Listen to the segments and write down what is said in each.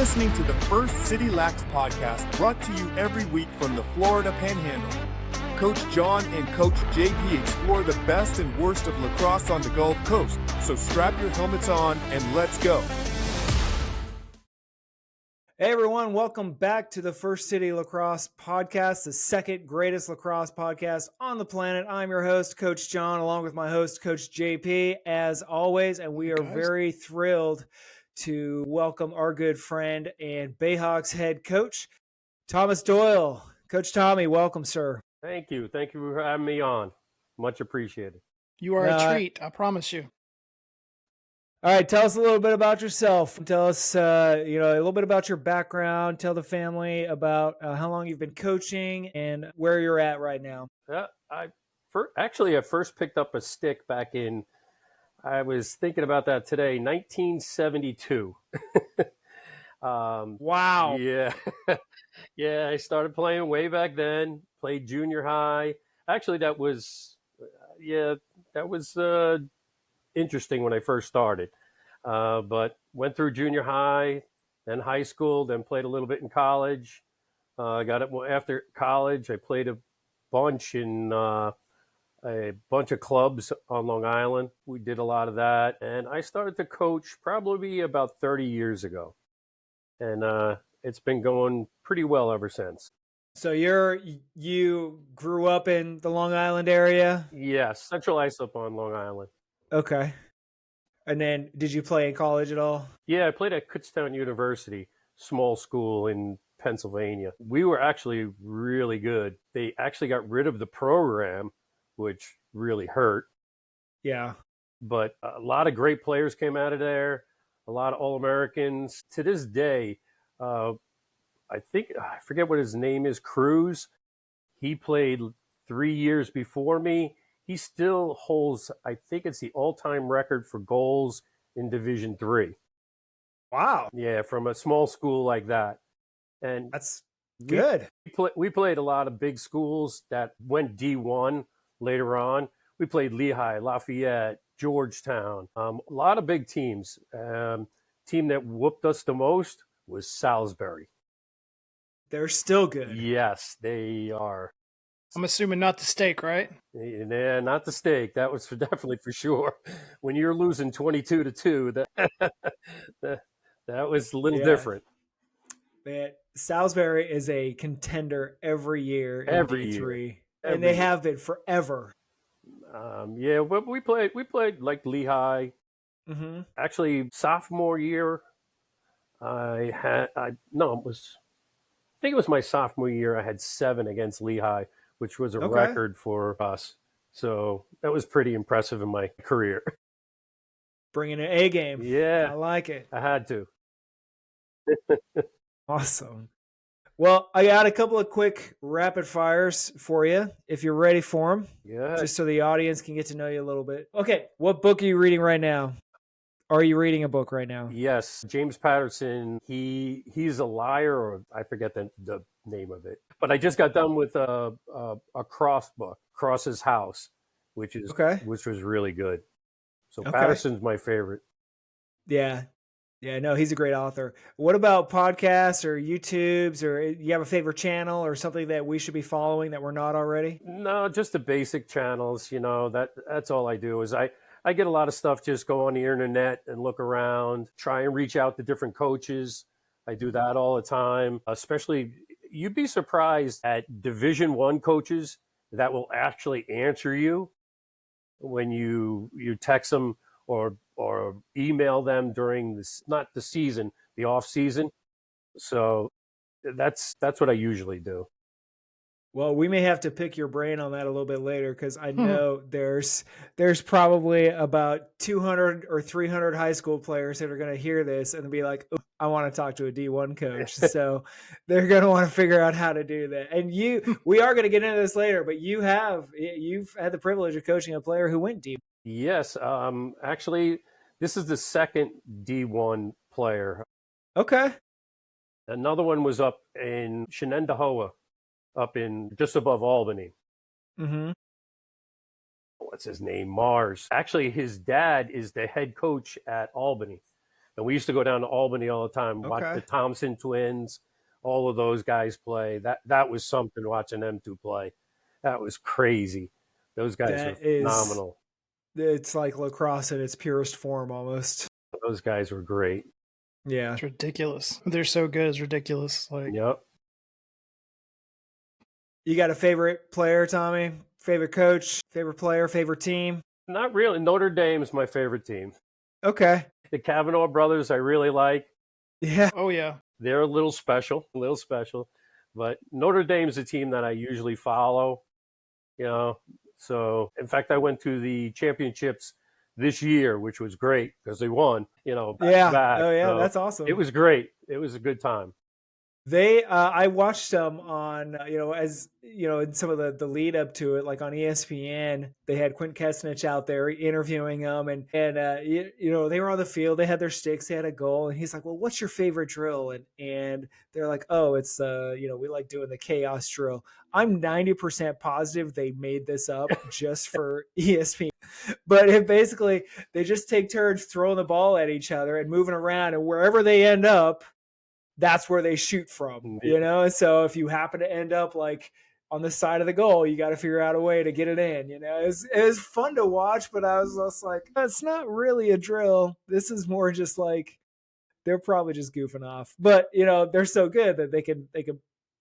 listening to the First City Lax podcast, brought to you every week from the Florida Panhandle. Coach John and Coach JP explore the best and worst of lacrosse on the Gulf Coast, so strap your helmets on and let's go. Hey everyone, welcome back to the First City Lacrosse podcast, the second greatest lacrosse podcast on the planet. I'm your host, Coach John, along with my host, Coach JP, as always, and we are very thrilled to welcome our good friend and Bayhawks head coach, Thomas Doyle. Coach Tommy, welcome, sir. Thank you. Thank you for having me on. Much appreciated. You are a treat, I promise you. All right, tell us a little bit about yourself. Tell us, a little bit about your background. Tell the family about how long you've been coaching and where you're at right now. I first picked up a stick back in, I was thinking about that today, 1972. Wow. Yeah. Yeah, I started playing way back then, played junior high. Actually, that was interesting when I first started. But went through junior high, then high school, then played a little bit in college. After college, I played a bunch of clubs on Long Island. We did a lot of that. And I started to coach probably about 30 years ago. And it's been going pretty well ever since. So you grew up in the Long Island area? Yes, Central Islip on Long Island. Okay. And then did you play in college at all? Yeah, I played at Kutztown University, small school in Pennsylvania. We were actually really good. They actually got rid of the program, which really hurt. Yeah. But a lot of great players came out of there, a lot of All-Americans. To this day, I forget what his name is, Cruz. He played 3 years before me. He still holds, I think it's the all-time record for goals in Division III. Wow. Yeah, from a small school like that. And that's good. We played a lot of big schools that went D1 later on. We played Lehigh, Lafayette, Georgetown, a lot of big teams. Team that whooped us the most was Salisbury. They're still good. Yes, they are. I'm assuming not the steak, right? Yeah, not the steak. That was definitely for sure. When you're losing 22-2, that was a little different. Man, Salisbury is a contender every year in D3, and they have been forever. Yeah, but we played like Lehigh. Mm-hmm. Actually, sophomore year, I think it was my sophomore year. I had 7 against Lehigh, which was a record for us. So that was pretty impressive in my career. Bringing an A game. Yeah. I like it. I had to. Awesome. Well, I got a couple of quick rapid fires for you, if you're ready for them. Yeah. Just so the audience can get to know you a little bit. Okay. What book are you reading right now? Are you reading a book right now? Yes. James Patterson, he's a liar, or I forget the name of it. But I just got done with a Cross book, Cross's House, which was really good. So Patterson's my favorite. Yeah. Yeah, no, he's a great author. What about podcasts or YouTubes, or you have a favorite channel or something that we should be following that we're not already? No, just the basic channels. That's all I do is I get a lot of stuff, just go on the internet and look around, try and reach out to different coaches. I do that all the time, especially you'd be surprised at Division I coaches that will actually answer you when you text them or email them during not the season, the off season. So that's what I usually do. Well, we may have to pick your brain on that a little bit later, because I know there's probably about 200 or 300 high school players that are going to hear this and be like, oh, I want to talk to a D1 coach. So they're going to want to figure out how to do that. And we are going to get into this later, but you've had the privilege of coaching a player who went D1. Yes. Actually, this is the second D1 player. Okay. Another one was up in Shenendehowa, up in just above Albany. Mm-hmm. What's his name? Mars. Actually, his dad is the head coach at Albany. And we used to go down to Albany all the time, watch Okay. the Thompson twins, all of those guys play. That was something, watching them two play. That was crazy. Those guys were That is, phenomenal. it's like lacrosse in its purest form almost. Those guys were great. Yeah. It's ridiculous. They're so good. It's ridiculous. Like, Yep. You got a favorite player, Tommy? Favorite coach? Favorite player? Favorite team? Not really. Notre Dame is my favorite team. Okay. The Kavanaugh brothers I really like. Yeah. oh yeah. They're a little special. But Notre Dame's a team that I usually follow, So, in fact, I went to the championships this year, which was great because they won, back to back. Oh, yeah. So That's awesome. it was great. It was a good time. I watched them on, in some of the lead up to it, like on ESPN, they had Quint Kesnich out there interviewing them and they were on the field, they had their sticks, they had a goal. And he's like, well, what's your favorite drill? And they're like, oh, it's, we like doing the chaos drill. I'm 90% positive they made this up just for ESPN. But they just take turns throwing the ball at each other and moving around, and wherever they end up, that's where they shoot from, And so if you happen to end up like on the side of the goal, you got to figure out a way to get it in, It was fun to watch, but I was just like, it's not really a drill. This is more just like, they're probably just goofing off, but they're so good that they can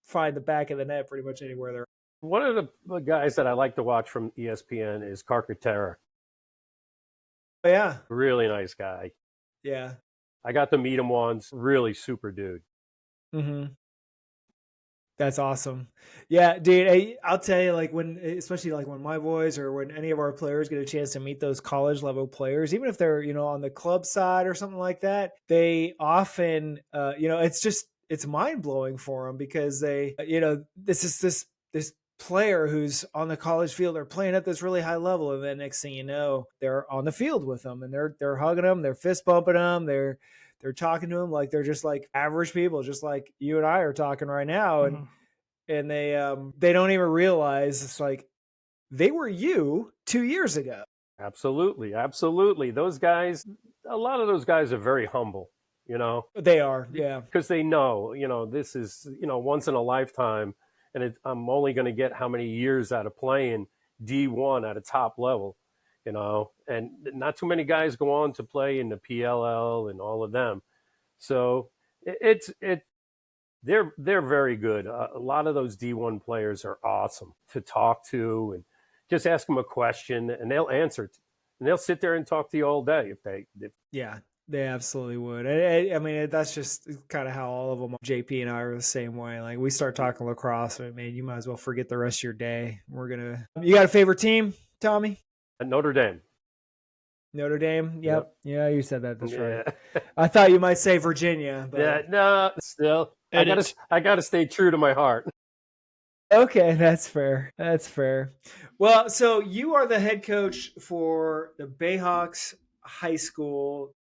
find the back of the net pretty much anywhere they're. One of the guys that I like to watch from ESPN is Carcaterra. Yeah. Really nice guy. Yeah. I got to meet him once. Really super dude. Mm-hmm. That's awesome. Yeah, dude, I'll tell you, especially when my boys or when any of our players get a chance to meet those college level players, even if they're, on the club side or something like that, they often, it's mind blowing for them because they, this player who's on the college field, they're playing at this really high level. And then next thing you know, they're on the field with them and they're hugging them, they're fist bumping them, they're talking to them like they're just like average people, just like you and I are talking right now. And they don't even realize it's like they were you 2 years ago. Absolutely. Those guys, a lot of those guys are very humble, They are, yeah. Because they know, this is, once in a lifetime, and I'm only going to get how many years out of playing D1 at a top level, and not too many guys go on to play in the PLL and all of them. So they're very good. A lot of those D1 players are awesome to talk to, and just ask them a question and they'll answer it. And they'll sit there and talk to you all day Yeah, they absolutely would. I mean, that's just kind of how all of them. JP and I are the same way. Like we start talking lacrosse, man, you might as well forget the rest of your day. You got a favorite team, Tommy? Notre Dame. Notre Dame. Yep. Yeah, you said that. That's Yeah. right. I thought you might say Virginia. But... Yeah, no, still, I gotta stay true to my heart. Okay, that's fair. Well, so you are the head coach for the Bayhawks high school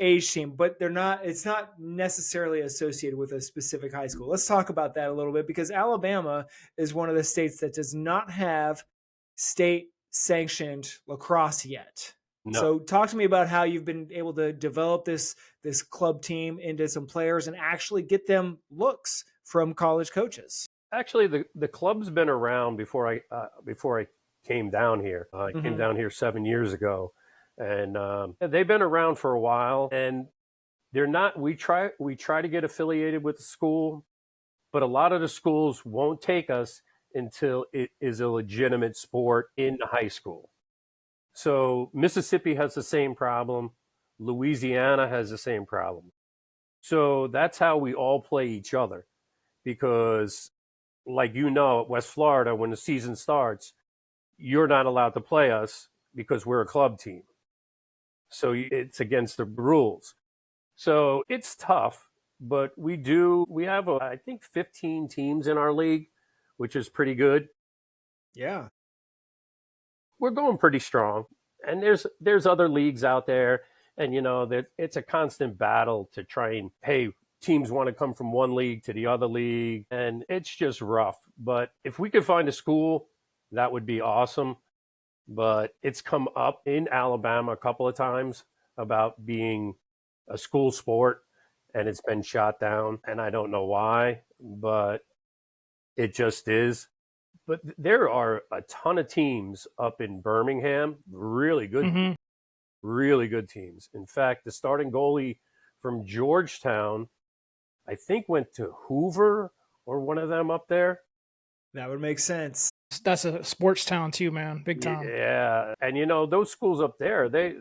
age team, but it's not necessarily associated with a specific high school. Let's talk about that a little bit, because Alabama is one of the states that does not have state sanctioned lacrosse yet. No. So talk to me about how you've been able to develop this club team into some players and actually get them looks from college coaches. Actually, the club's been around before I came down here. I came down here 7 years ago, and they've been around for a while. And they're not. We try to get affiliated with the school, but a lot of the schools won't take us until it is a legitimate sport in high school. So Mississippi has the same problem. Louisiana has the same problem. So that's how we all play each other, because like at West Florida, when the season starts, you're not allowed to play us because we're a club team. So it's against the rules. So it's tough, but we have, I think, 15 teams in our league, which is pretty good. Yeah. We're going pretty strong. And there's other leagues out there, and it's a constant battle to try and, hey, teams want to come from one league to the other league, and it's just rough. But if we could find a school, that would be awesome. But it's come up in Alabama a couple of times about being a school sport, and it's been shot down. And I don't know why, but it just is. But there are a ton of teams up in Birmingham, Mm-hmm. really good teams. In fact, the starting goalie from Georgetown, I think, went to Hoover or one of them up there. That would make sense. That's a sports town too, man. Big time. Yeah, and those schools up there, they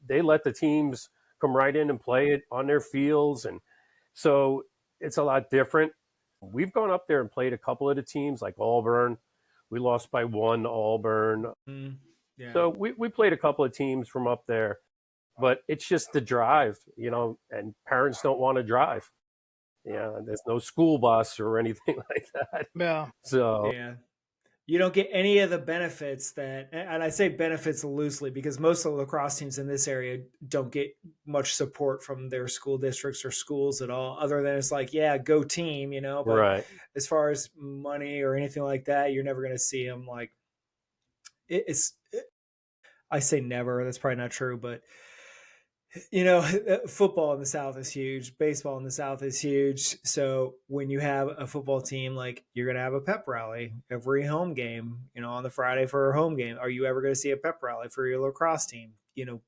let the teams come right in and play it on their fields, and so it's a lot different. We've gone up there and played a couple of the teams, like Auburn. We lost by 1 to Auburn. Yeah. So we played a couple of teams from up there, but it's just the drive, and parents don't want to drive. Yeah, there's no school bus or anything like that. Yeah. So yeah. You don't get any of the benefits that, and I say benefits loosely because most of the lacrosse teams in this area don't get much support from their school districts or schools at all, other than it's like, yeah, go team, but right. as far as money or anything like that, you're never going to see them. Like I say never, that's probably not true, but football in the South is huge. Baseball in the South is huge. So when you have a football team, like you're going to have a pep rally every home game, on the Friday for a home game. Are you ever going to see a pep rally for your lacrosse team?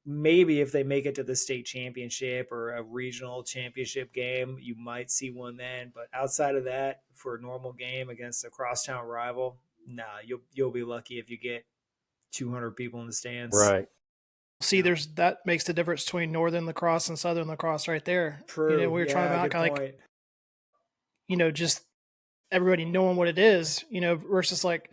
Maybe if they make it to the state championship or a regional championship game, you might see one then. But outside of that, for a normal game against a crosstown rival, nah, you'll be lucky if you get 200 people in the stands. Right. See, that makes the difference between northern lacrosse and southern lacrosse right there. True. We were talking about kind of like, just everybody knowing what it is, versus like,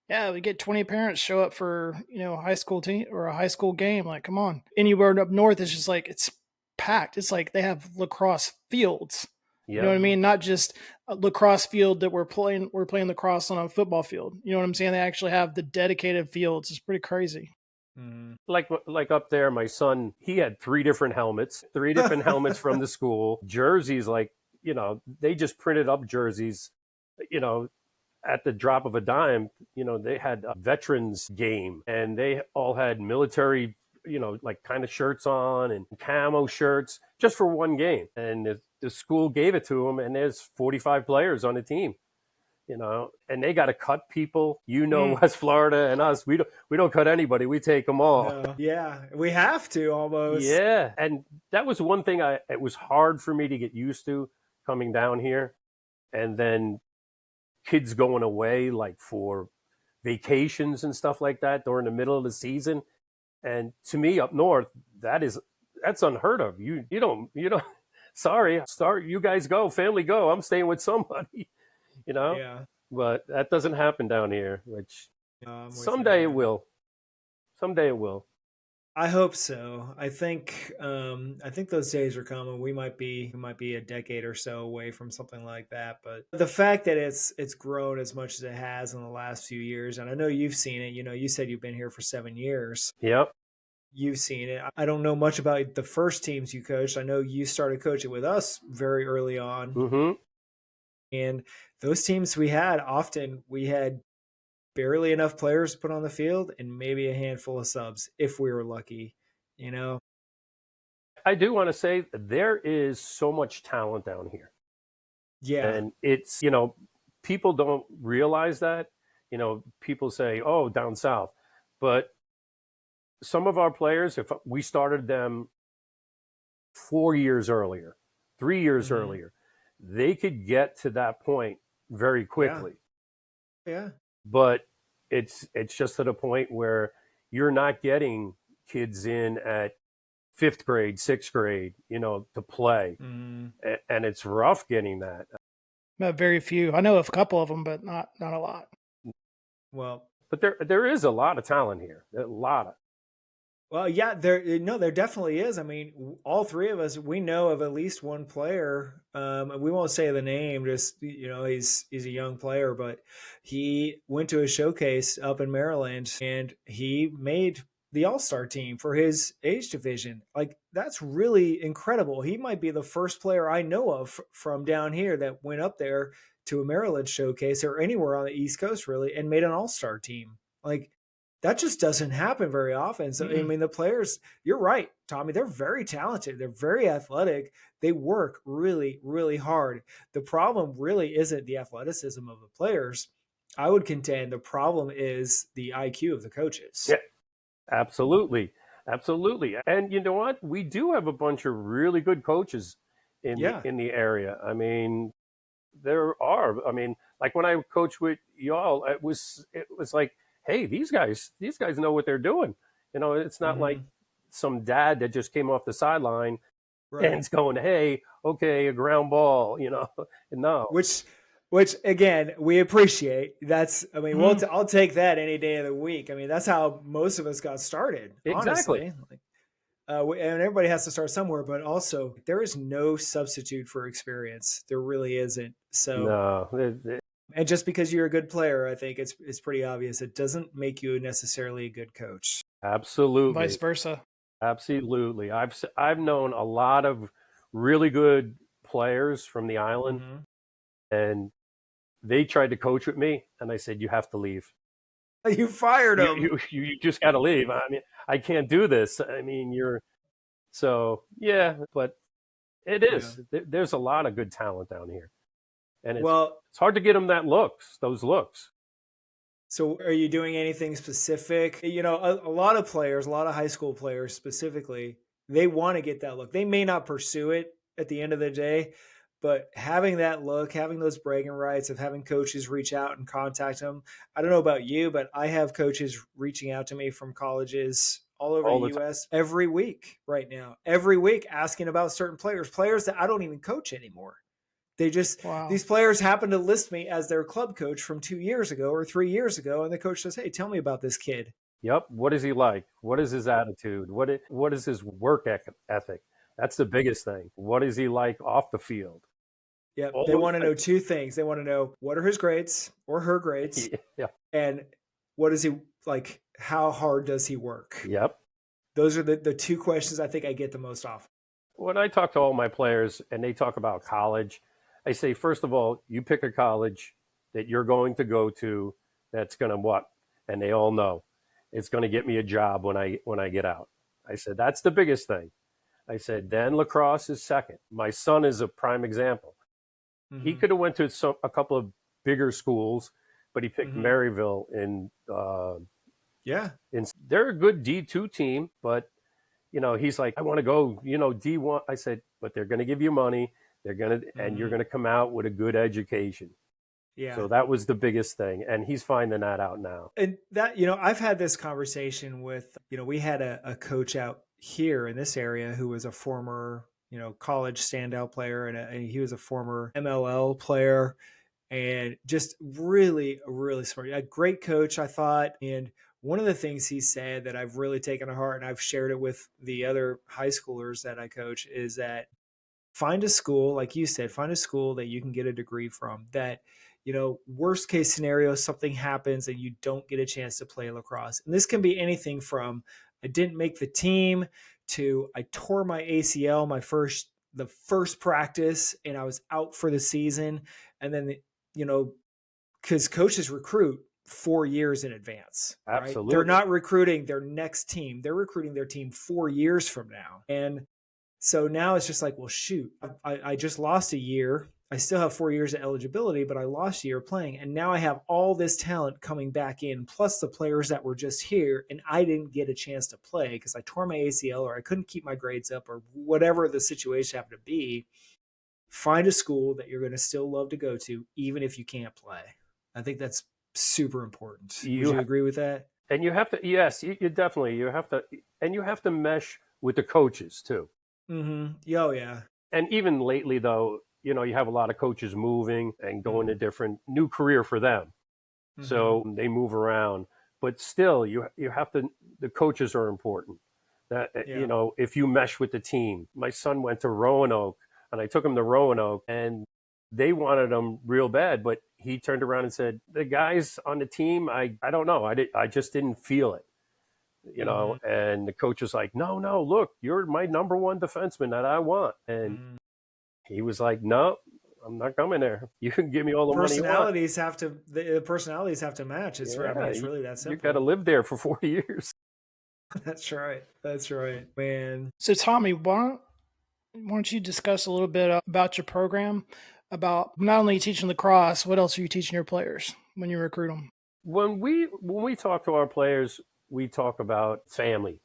yeah, we get 20 parents show up for, a high school team or a high school game. Like, come on. Anywhere up north, it's just like, it's packed. It's like they have lacrosse fields. Yeah. You know what I mean? Not just a lacrosse field that we're playing lacrosse on a football field. You know what I'm saying? They actually have the dedicated fields. It's pretty crazy. Mm-hmm. Like up there, my son, he had 3 different helmets from the school. Jerseys, like, they just printed up jerseys, at the drop of a dime. They had a veterans game and they all had military, like kind of shirts on and camo shirts just for one game. And the school gave it to them, and there's 45 players on the team. And they got to cut people. West Florida and us, we don't cut anybody. We take them all. No. Yeah, we have to almost. Yeah, and that was one thing it was hard for me to get used to coming down here, and then kids going away like for vacations and stuff like that during the middle of the season. And to me, up north, that's unheard of. You don't. Sorry, you guys go, family go. I'm staying with somebody. Yeah. But that doesn't happen down here, which someday it will. Someday it will. I hope so. I think those days are coming. We might be a decade or so away from something like that. But the fact that it's grown as much as it has in the last few years, and I know you've seen it. You said you've been here for 7 years. Yep. You've seen it. I don't know much about the first teams you coached. I know you started coaching with us very early on. Mm-hmm. And those teams we had barely enough players to put on the field and maybe a handful of subs if we were lucky, I do want to say there is so much talent down here. Yeah. And it's, people don't realize that. People say, oh, down south. But some of our players, if we started them 4 years earlier, 3 years earlier, they could get to that point very quickly. Yeah. But it's just to the point where you're not getting kids in at 5th grade, 6th grade, to play. And it's rough getting that. Not very few. I know of a couple of them, but not a lot. Well, but there is a lot of talent here. A lot of. Well, yeah, there definitely is. I mean, all 3 of us, we know of at least one player. We won't say the name, just, he's a young player, but he went to a showcase up in Maryland and he made the All-Star team for his age division. Like, that's really incredible. He might be the first player I know of from down here that went up there to a Maryland showcase or anywhere on the East Coast, really, and made an All-Star team. Like, that just doesn't happen very often. So, I mean, the players, you're right, Tommy, they're very talented. They're very athletic. They work really, really hard. The problem really isn't the athleticism of the players. I would contend the problem is the IQ of the coaches. Yeah, absolutely. Absolutely. And you know what? We do have a bunch of really good coaches in in the area. I mean, there are. I mean, like when I coached with y'all, it was like, hey, these guys know what they're doing. You know, it's not like some dad that just came off the sideline and it's going, hey, okay, a ground ball, you know. No. Which again, we appreciate. That's, I mean, I'll take that any day of the week. I mean, that's how most of us got started, Exactly. honestly. And everybody has to start somewhere, but also there is no substitute for experience. There really isn't. So, No. And just because you're a good player, I think it's pretty obvious. It doesn't make you necessarily a good coach. Absolutely. Vice versa. Absolutely. I've known a lot of really good players from the island, and they tried to coach with me, and I said, you have to leave. You fired them. You just got to leave. I mean, I can't do this. I mean, but it is. Yeah. There's a lot of good talent down here. And it's hard to get them those looks. So are you doing anything specific? You know, a lot of players, a lot of high school players specifically, they want to get that look. They may not pursue it at the end of the day, but having that look, having those bragging rights of having coaches reach out and contact them. I don't know about you, but I have coaches reaching out to me from colleges all over the U.S. every week right now. Every week asking about certain players that I don't even coach anymore. They just, these players happen to list me as their club coach from 2 years ago or 3 years ago. And the coach says, hey, tell me about this kid. Yep. What is he like? What is his attitude? What is his work ethic? That's the biggest thing. What is he like off the field? Yeah. They want to know two things. They want to know what are his grades or her grades. Yeah. And what is he like? How hard does he work? Yep. Those are the two questions I think I get the most often. When I talk to all my players and they talk about college, I say, first of all, you pick a college that you're going to go to that's going to what? And they all know it's going to get me a job when I get out. I said, that's the biggest thing. I said, then lacrosse is second. My son is a prime example. He could have went to a couple of bigger schools, but he picked Maryville they're a good D2 team, but you know, he's like, I want to go, you know, D1. I said, but they're going to give you money. They're going to, and you're going to come out with a good education. Yeah. So that was the biggest thing. And he's finding that out now. And that, you know, I've had this conversation with, you know, we had a coach out here in this area who was a former, you know, college standout player. And he was a former MLL player and just really, really smart. A great coach, I thought. And one of the things he said that I've really taken to heart, and I've shared it with the other high schoolers that I coach, is that find a school, like you said, find a school that you can get a degree from that, you know, worst case scenario, something happens and you don't get a chance to play lacrosse. And this can be anything from I didn't make the team to I tore my ACL the first practice and I was out for the season. And then, you know, because coaches recruit 4 years in advance. Absolutely. Right? They're not recruiting their next team. They're recruiting their team 4 years from now. And so now it's just like, well, shoot, I just lost a year. I still have 4 years of eligibility, but I lost a year playing. And now I have all this talent coming back in, plus the players that were just here. And I didn't get a chance to play because I tore my ACL or I couldn't keep my grades up or whatever the situation happened to be. Find a school that you're going to still love to go to, even if you can't play. I think that's super important. Would you agree with that? And you have to, yes, you definitely, you have to mesh with the coaches too. Mm-hmm. Oh, yeah. And even lately, though, you know, you have a lot of coaches moving and going to different new career for them. So they move around. But still, you have to, the coaches are important. That, you know, if you mesh with the team. My son went to Roanoke, and I took him to Roanoke, and they wanted him real bad. But he turned around and said, the guys on the team, I don't know. I just didn't feel it. You know, and the coach was like, no, look, you're my number one defenseman that I want. And he was like, no, I'm not coming there. You can give me all the money you want. The personalities have to match. It's I mean, it's really that simple. You got to live there for 40 years. That's right. That's right, man. So Tommy, why don't you discuss a little bit about your program, about not only teaching lacrosse, what else are you teaching your players when you recruit them? When we talk to our players, we talk about family.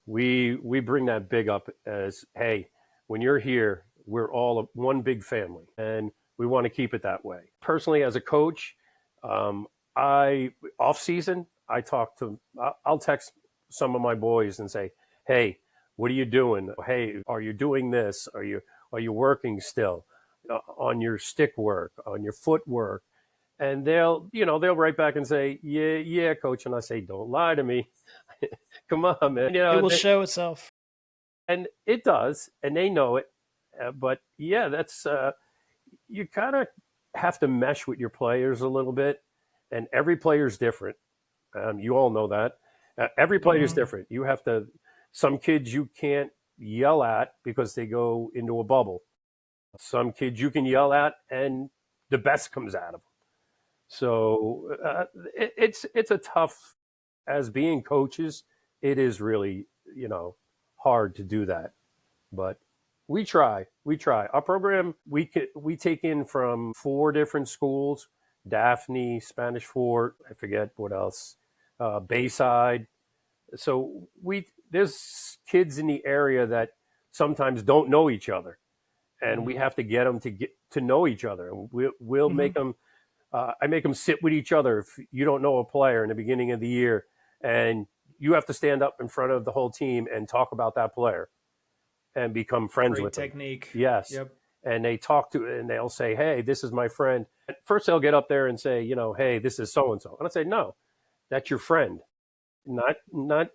We bring that big up as, hey, when you're here, we're all one big family, and we want to keep it that way. Personally, as a coach, off season, I'll text some of my boys and say, hey, what are you doing? Hey, are you doing this? Are you working still on your stick work, on your footwork? And they'll write back and say, yeah, coach. And I say, don't lie to me. Come on, man. It will show itself. And it does, and they know it. But yeah, that's you kind of have to mesh with your players a little bit, and every player's different. You all know that. Every player is different. You have to. Some kids you can't yell at because they go into a bubble. Some kids you can yell at, and the best comes out of them. So it's a tough. As being coaches, it is really hard to do that, but we try. Our program we take in from 4 different schools: Daphne, Spanish Fort, I forget what else, Bayside. So there's kids in the area that sometimes don't know each other, and we have to get them to know each other. And we'll make them. I make them sit with each other. If you don't know a player in the beginning of the year, and you have to stand up in front of the whole team and talk about that player and become friends with them. Great technique. Yes. Yep. And they'll say, hey, this is my friend. And first they'll get up there and say, hey, this is so-and-so. And I say, no, that's your friend. Not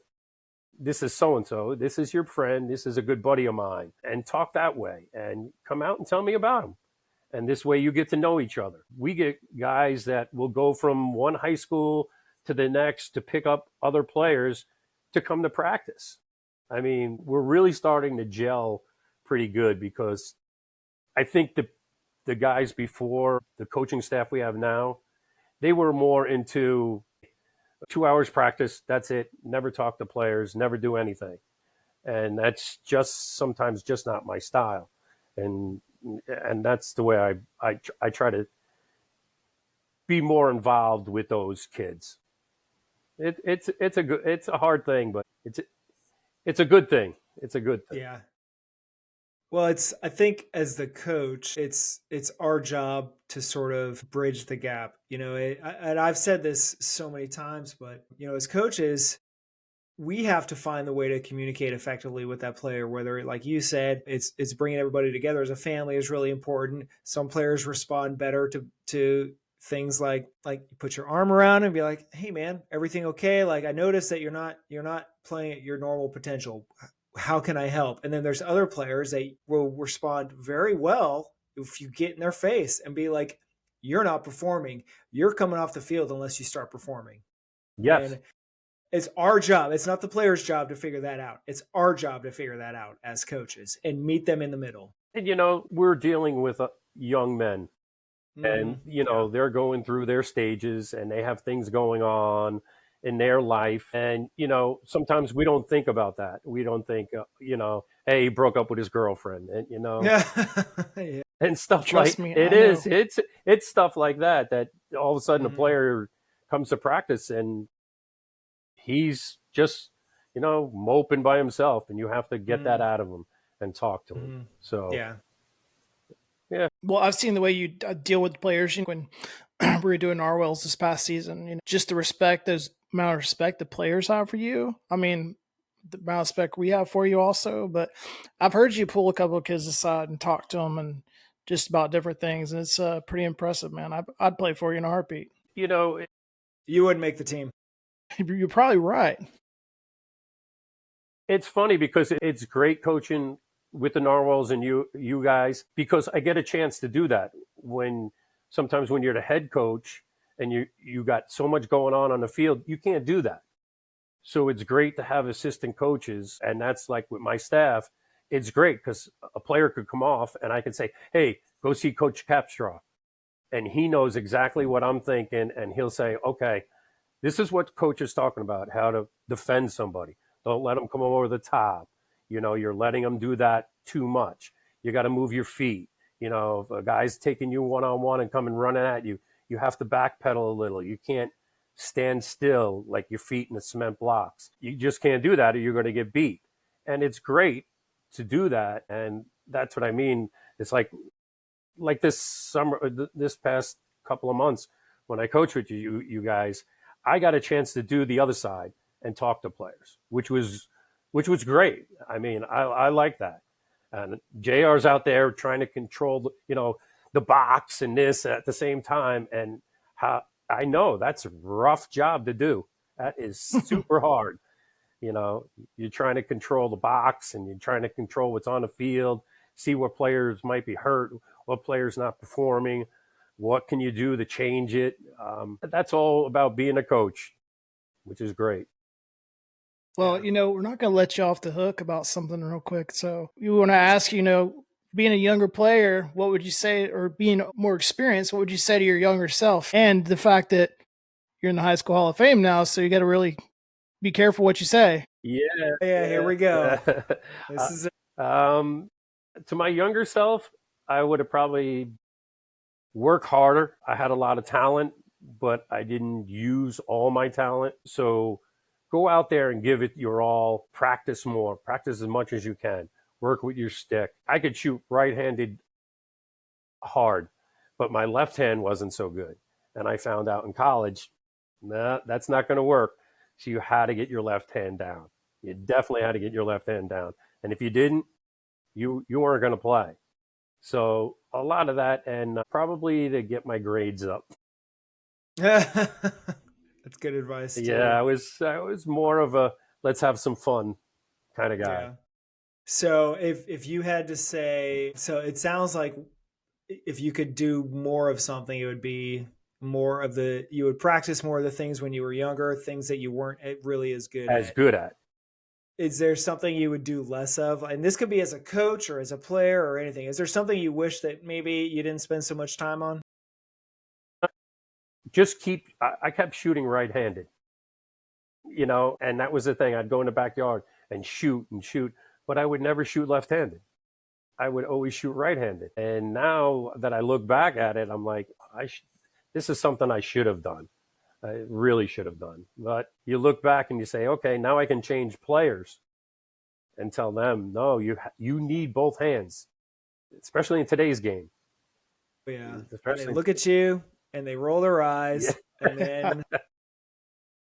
this is so-and-so. This is your friend. This is a good buddy of mine. And talk that way and come out and tell me about him. And this way you get to know each other. We get guys that will go from one high school to the next to pick up other players to come to practice. I mean, we're really starting to gel pretty good because I think the guys before, the coaching staff we have now, they were more into 2 hours practice, that's it, never talk to players, never do anything. And that's just sometimes just not my style. And that's the way I try to be more involved with those kids. It's a hard thing, but it's a good thing. It's a good thing. Yeah. Well, I think as the coach, it's our job to sort of bridge the gap. And I've said this so many times, but as coaches, we have to find the way to communicate effectively with that player, whether, like you said, it's bringing everybody together as a family is really important. Some players respond better to things like you put your arm around and be like, hey man, everything okay? Like, I noticed that you're not playing at your normal potential. How can I help? And then there's other players that will respond very well if you get in their face and be like, you're not performing. You're coming off the field unless you start performing. Yes. And it's our job. It's not the player's job to figure that out. It's our job to figure that out as coaches and meet them in the middle. And, we're dealing with young men. And, they're going through their stages and they have things going on in their life. And, sometimes we don't think about that. We don't think, hey, he broke up with his girlfriend and, yeah. and stuff Trust like me, it is. It's stuff like that all of a sudden a player comes to practice and he's just, moping by himself, and you have to get that out of him and talk to him. So, yeah. Well, I've seen the way you deal with players when we were doing Narwhals this past season. Just the respect, those amount of respect the players have for you. I mean, the amount of respect we have for you also. But I've heard you pull a couple of kids aside and talk to them and just about different things, and it's pretty impressive, man. I'd play for you in a heartbeat. You wouldn't make the team. You're probably right. It's funny because it's great coaching with the Narwhals and you guys, because I get a chance to do that sometimes when you're the head coach and you got so much going on the field, you can't do that. So it's great to have assistant coaches, and that's like with my staff. It's great because a player could come off and I can say, hey, go see Coach Capstraw. And he knows exactly what I'm thinking. And he'll say, okay, this is what coach is talking about, how to defend somebody. Don't let them come over the top. You're letting them do that too much. You got to move your feet. If a guy's taking you one-on-one and coming running at you, you have to backpedal a little. You can't stand still like your feet in the cement blocks. You just can't do that or you're going to get beat. And it's great to do that. And that's what I mean. It's like this summer, this past couple of months when I coached with you guys, I got a chance to do the other side and talk to players, which was great. I mean, I like that. And JR's out there trying to control, the box and this at the same time. And how I know that's a rough job to do. That is super hard. You're trying to control the box and you're trying to control what's on the field, see what players might be hurt, what players not performing, what can you do to change it. That's all about being a coach, which is great. Well, we're not going to let you off the hook about something real quick. So we want to ask, being a younger player, what would you say, or being more experienced, what would you say to your younger self? And the fact that you're in the High School Hall of Fame now, so you got to really be careful what you say. Yeah, here we go. This is it. To my younger self, I would have probably worked harder. I had a lot of talent, but I didn't use all my talent. So go out there and give it your all. Practice more. Practice as much as you can. Work with your stick. I could shoot right-handed hard, but my left hand wasn't so good. And I found out in college, that's not going to work. So you had to get your left hand down. You definitely had to get your left hand down. And if you didn't, you weren't going to play. So a lot of that, and probably to get my grades up. That's good advice. Too. Yeah, I was more of a let's have some fun kind of guy. Yeah. So if you had to say, so it sounds like if you could do more of something, it would be you would practice more of the things when you were younger, things that you weren't really as good at. Is there something you would do less of? And this could be as a coach or as a player or anything. Is there something you wish that maybe you didn't spend so much time on? I kept shooting right-handed, and that was the thing. I'd go in the backyard and shoot, but I would never shoot left-handed. I would always shoot right-handed. And now that I look back at it, I'm like, this is something I should have done. I really should have done. But you look back and you say, okay, now I can change players and tell them, no, you need both hands, especially in today's game. Yeah. They look at you and they roll their eyes. Yeah. And then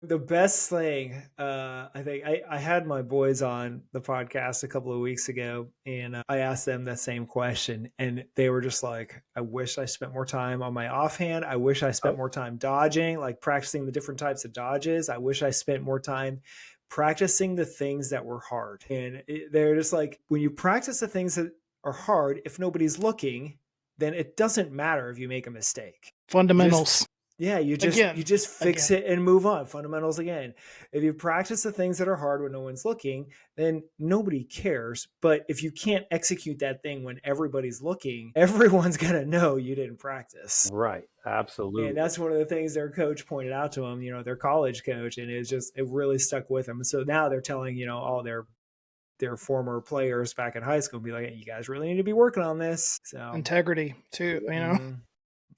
the best thing, I think I had my boys on the podcast a couple of weeks ago, and I asked them that same question, and they were just like, I wish I spent more time on my offhand. I wish I spent more time dodging, like practicing the different types of dodges. I wish I spent more time practicing the things that were hard. And they're just like, when you practice the things that are hard, if nobody's looking, then it doesn't matter if you make a mistake. Fundamentals. You just fix it and move on. Fundamentals again. If you practice the things that are hard when no one's looking, then nobody cares. But if you can't execute that thing when everybody's looking, everyone's going to know you didn't practice. Right. Absolutely. And that's one of the things their coach pointed out to them, their college coach, and it really stuck with them. So now they're telling, all their former players back in high school, be like, hey, you guys really need to be working on this. So integrity too, Mm-hmm.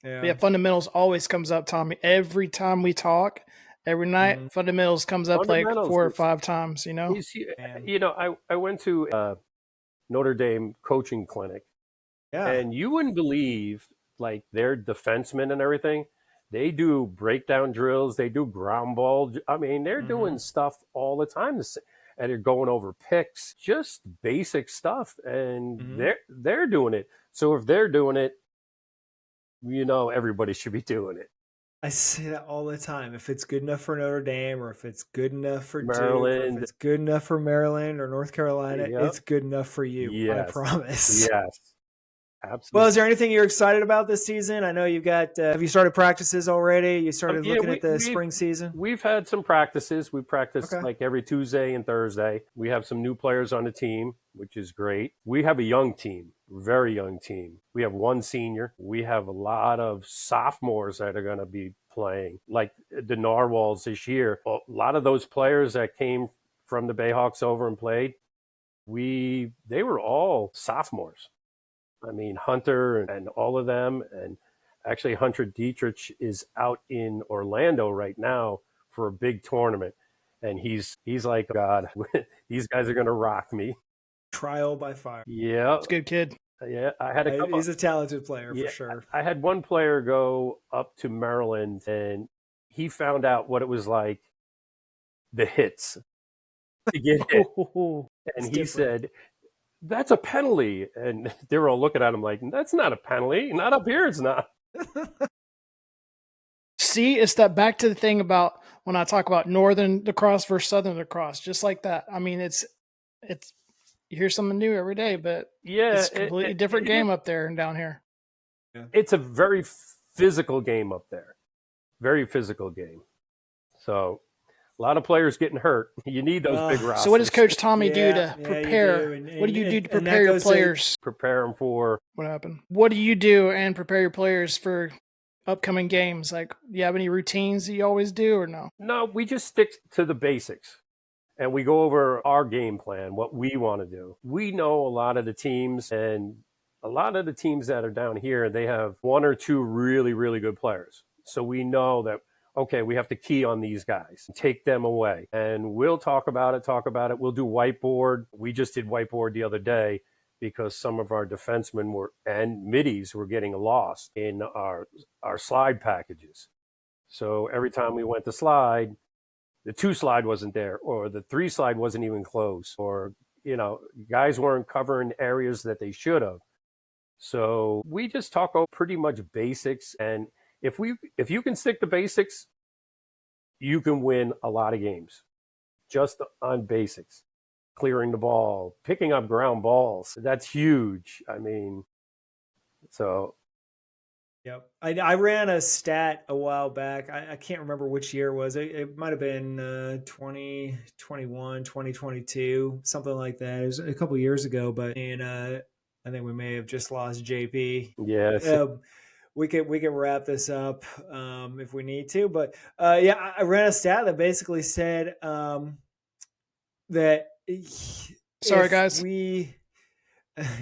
Yeah, fundamentals always comes up, Tommy. Every time we talk, every night, fundamentals comes up like 4 or 5 times, I went to a Notre Dame coaching clinic, and you wouldn't believe, like, their defensemen and everything, they do breakdown drills, they do ground ball. I mean, they're doing stuff all the time, and they're going over picks, just basic stuff, and they're doing it. So if they're doing it, everybody should be doing it. I say that all the time. If it's good enough for Notre Dame, or if it's good enough for Maryland, Duke, or if it's good enough for Maryland or North Carolina, it's good enough for you. Yes. I promise. Yes, absolutely. Well, is there anything you're excited about this season? I know you've got. Have you started practices already? You started looking at the spring season. We've had some practices. We practice like every Tuesday and Thursday. We have some new players on the team, which is great. We have a young team. very young team. We have one senior. We have a lot of sophomores that are going to be playing, like the Narwhals this year. A lot of those players that came from the Bayhawks over and played, they were all sophomores. I mean, Hunter and all of them. And actually, Hunter Dietrich is out in Orlando right now for a big tournament. And he's like, God, these guys are going to rock me. Trial by fire. Yeah. It's a good kid. Yeah. I had a couple. He's a talented player Yeah, for sure. I had one player go up to Maryland and he found out what it was like, the hits to get hit. And he said, that's a penalty. And they were all looking at him like, that's not a penalty. Not up here, it's not. See, it's that back to the thing about when I talk about northern lacrosse versus southern lacrosse, just like that. I mean, it's you hear something new every day, but yeah, it's a completely different game up there and down here. It's a very physical game up there. Very physical game. So a lot of players getting hurt. You need those big rosters. So what does Coach Tommy do to prepare? What do you do to prepare your players? Prepare them for what happened? What do you do and prepare your players for upcoming games? Like, do you have any routines that you always do or no? No, we just stick to the basics. And we go over our game plan, what we want to do. We know a lot of the teams, and a lot of the teams that are down here, they have one or two really, really good players. So we know that, okay, we have to key on these guys, take them away. And we'll talk about it. We'll do whiteboard. We just did whiteboard the other day because some of our defensemen and middies were getting lost in our slide packages. So every time we went to slide, the 2 slide wasn't there, or the 3 slide wasn't even close, or, guys weren't covering areas that they should have. So we just talk about pretty much basics. And if you can stick to basics, you can win a lot of games just on basics. Clearing the ball, picking up ground balls. That's huge. I mean, so. Yep. I ran a stat a while back. I can't remember which year it was. It might have been 2021, 2022, something like that. It was a couple years ago, but I think we may have just lost JP. Yes. We could wrap this up if we need to. But I ran a stat that basically said that sorry guys.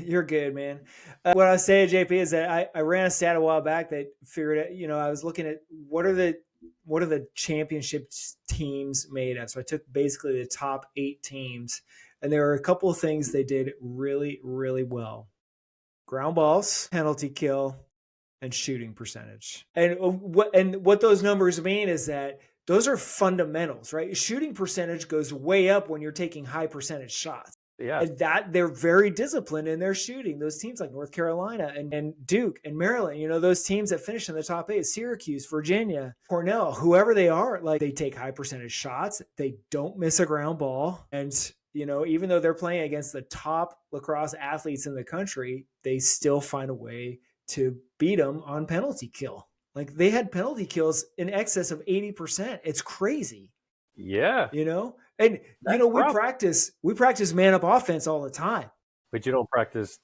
You're good, man. What I was saying, JP, is that I ran a stat a while back that figured it. I was looking at what are the championship teams made of. So I took basically the top 8 teams, and there were a couple of things they did really, really well: ground balls, penalty kill, and shooting percentage. And what those numbers mean is that those are fundamentals, right? Shooting percentage goes way up when you're taking high percentage shots. Yeah. And that they're very disciplined in their shooting. Those teams like North Carolina and Duke and Maryland, those teams that finish in the top 8, Syracuse, Virginia, Cornell, whoever they are, like they take high percentage shots. They don't miss a ground ball. And, even though they're playing against the top lacrosse athletes in the country, they still find a way to beat them on penalty kill. Like they had penalty kills in excess of 80%. It's crazy. Yeah. And we practice man up offense all the time. But you don't practice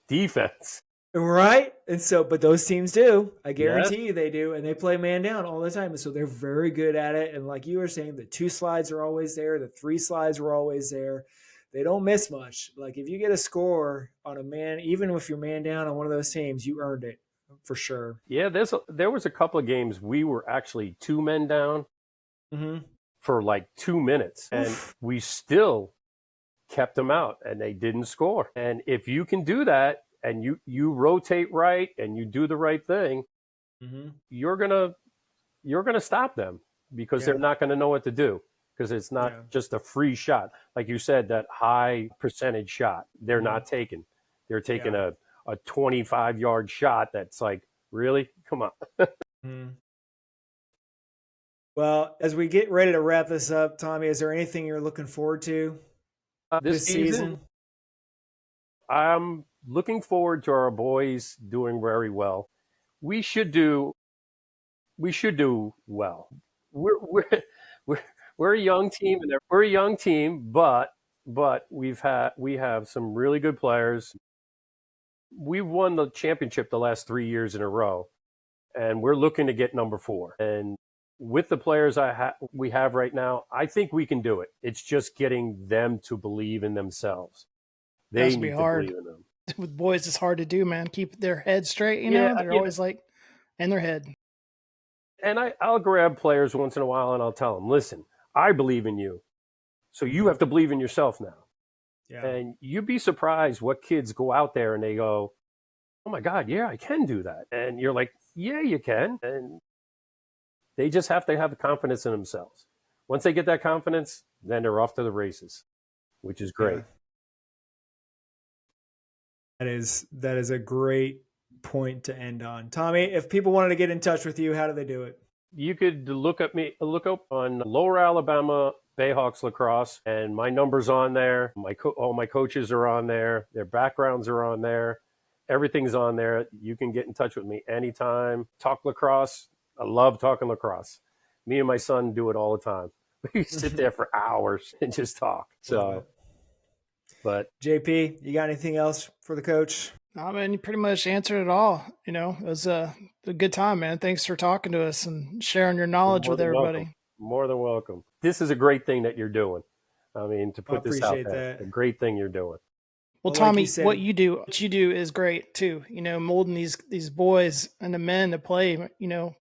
defense. Right? And so, but those teams do. I guarantee you they do. And they play man down all the time. And so they're very good at it. And like you were saying, the 2 slides are always there. The 3 slides are always there. They don't miss much. Like if you get a score on a man, even if you're man down on one of those teams, you earned it for sure. Yeah, there was a couple of games we were actually 2 men down for like 2 minutes, and we still kept them out, and they didn't score. And if you can do that, and you rotate right, and you do the right thing, you're gonna stop them because they're not gonna know what to do. Because it's not just a free shot. Like you said, that high percentage shot, they're not taking. They're taking a 25-yard shot that's like, really? Come on. Well, as we get ready to wrap this up, Tommy, is there anything you're looking forward to this season? I'm looking forward to our boys doing very well. We should do well. We're a young team, but we have some really good players. we've won the championship the last 3 years in a row, and we're looking to get number 4. And with the players we have right now, I think we can do it. It's just getting them to believe in themselves. They need to believe in them. With boys, it's hard to do, man. Keep their head straight, you know? They're always like in their head. And I'll grab players once in a while and I'll tell them, listen, I believe in you. So you have to believe in yourself now. Yeah. And you'd be surprised what kids go out there and they go, oh my God, yeah, I can do that. And you're like, yeah, you can. And they just have to have the confidence in themselves. Once they get that confidence, then they're off to the races, which is great. Yeah. That is a great point to end on. Tommy, if people wanted to get in touch with you, how do they do it? You could look up on Lower Alabama Bayhawks Lacrosse, and my number's on there. All my coaches are on there. Their backgrounds are on there. Everything's on there. You can get in touch with me anytime. Talk lacrosse. I love talking lacrosse. Me and my son do it all the time. We sit there for hours and just talk. So, but JP, you got anything else for the coach? I mean, you pretty much answered it all. You know, it was a good time, man. Thanks for talking to us and sharing your knowledge with everybody. Welcome. More than welcome. This is a great thing that you're doing. I mean, to put this out there, a great thing you're doing. Well, Tommy, like what you do is great too. You know, molding these boys and the men to play. You know,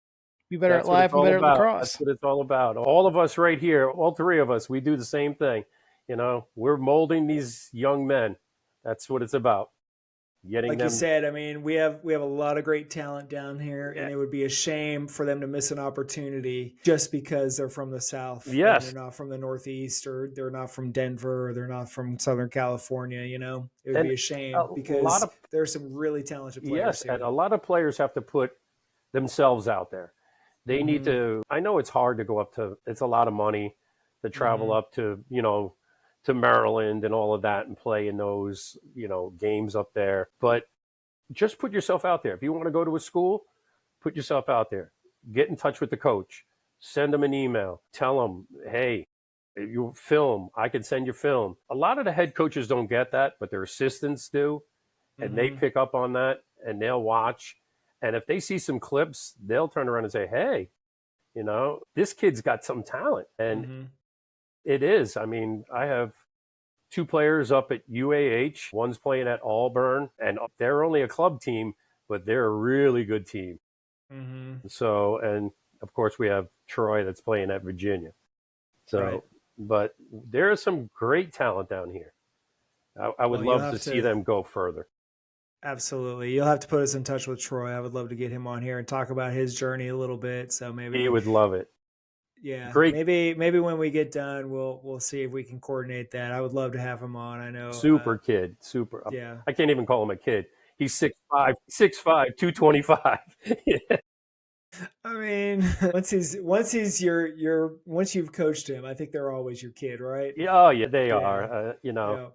be better at life and better at lacrosse. That's what it's all about. All of us right here, all 3 of us, we do the same thing. You know, we're molding these young men. That's what it's about. Like you said, I mean, we have a lot of great talent down here, and it would be a shame for them to miss an opportunity just because they're from the South. Yes. They're not from the Northeast, or they're not from Denver, or they're not from Southern California, you know? It would be a shame because there's some really talented players. Yes, here. And a lot of players have to put themselves out there. They need to, I know it's hard to go up to, it's a lot of money to travel up to, you know, to Maryland and all of that and play in those, you know, games up there. But just put yourself out there. If you want to go to a school, put yourself out there. Get in touch with the coach. Send them an email. Tell them, hey, you film. I can send you film. A lot of the head coaches don't get that, but their assistants do. And they pick up on that and they'll watch. And if they see some clips, they'll turn around and say, hey, you know, this kid's got some talent. And it is. I mean, I have 2 players up at UAH. One's playing at Auburn, and they're only a club team, but they're a really good team. So, and of course, we have Troy that's playing at Virginia. So, but there is some great talent down here. I would love to see them go further. Absolutely. You'll have to put us in touch with Troy. I would love to get him on here and talk about his journey a little bit. So maybe he would love it. Yeah, great. Maybe when we get done, we'll see if we can coordinate that. I would love to have him on. I know, super kid, super. Yeah, I can't even call him a kid. He's 6'5", 225. Yeah. I mean, once you've coached him, I think they're always your kid, right? Yeah, oh yeah, they are. You know,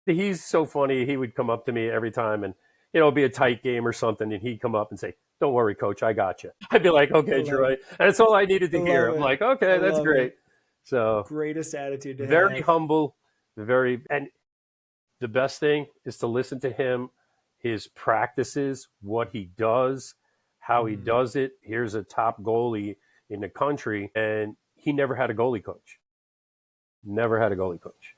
he's so funny. He would come up to me every time, and you know, it'd be a tight game or something, and he'd come up and say, don't worry, coach, I got you. I'd be like, okay, Troy. And that's all I needed to hear. I'm like, okay, that's great. So greatest attitude to have. Very humble, and the best thing is to listen to him, his practices, what he does, how he does it. Here's a top goalie in the country, and he never had a goalie coach. Never had a goalie coach.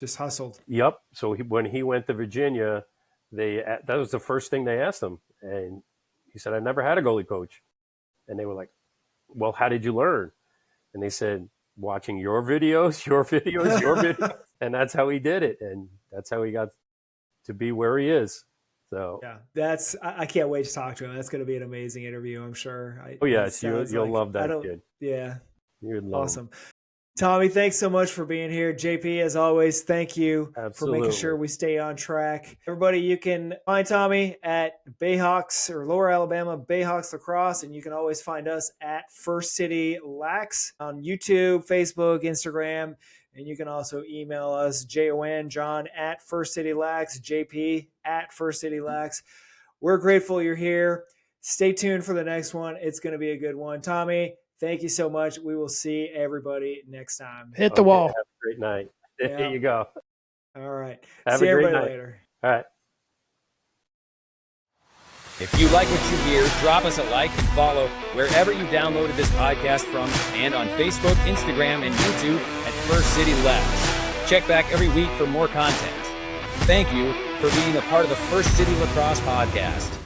Just hustled. Yep. So when he went to Virginia, that was the first thing they asked him, and he said, I never had a goalie coach. And they were like, well, how did you learn? And they said, watching your videos. And that's how he did it. And that's how he got to be where he is. So yeah, I can't wait to talk to him. That's going to be an amazing interview, I'm sure. You'll love that kid. Yeah. You'd love awesome. Him. Tommy, thanks so much for being here. JP, as always, thank you for making sure we stay on track. Everybody, you can find Tommy at Bayhawks or Lower Alabama Bayhawks Lacrosse, and you can always find us at First City Lax on YouTube, Facebook, Instagram, and you can also email us, John at First City Lax, JP at First City Lax. We're grateful you're here. Stay tuned for the next one. It's going to be a good one. Tommy, thank you so much. We will see everybody next time. Hit the wall. Have a great night. There you go. All right. Have see a great everybody night. later. All right. If you like what you hear, drop us a like and follow wherever you downloaded this podcast from, and on Facebook, Instagram, and YouTube at First City Lacs. Check back every week for more content. Thank you for being a part of the First City Lacrosse podcast.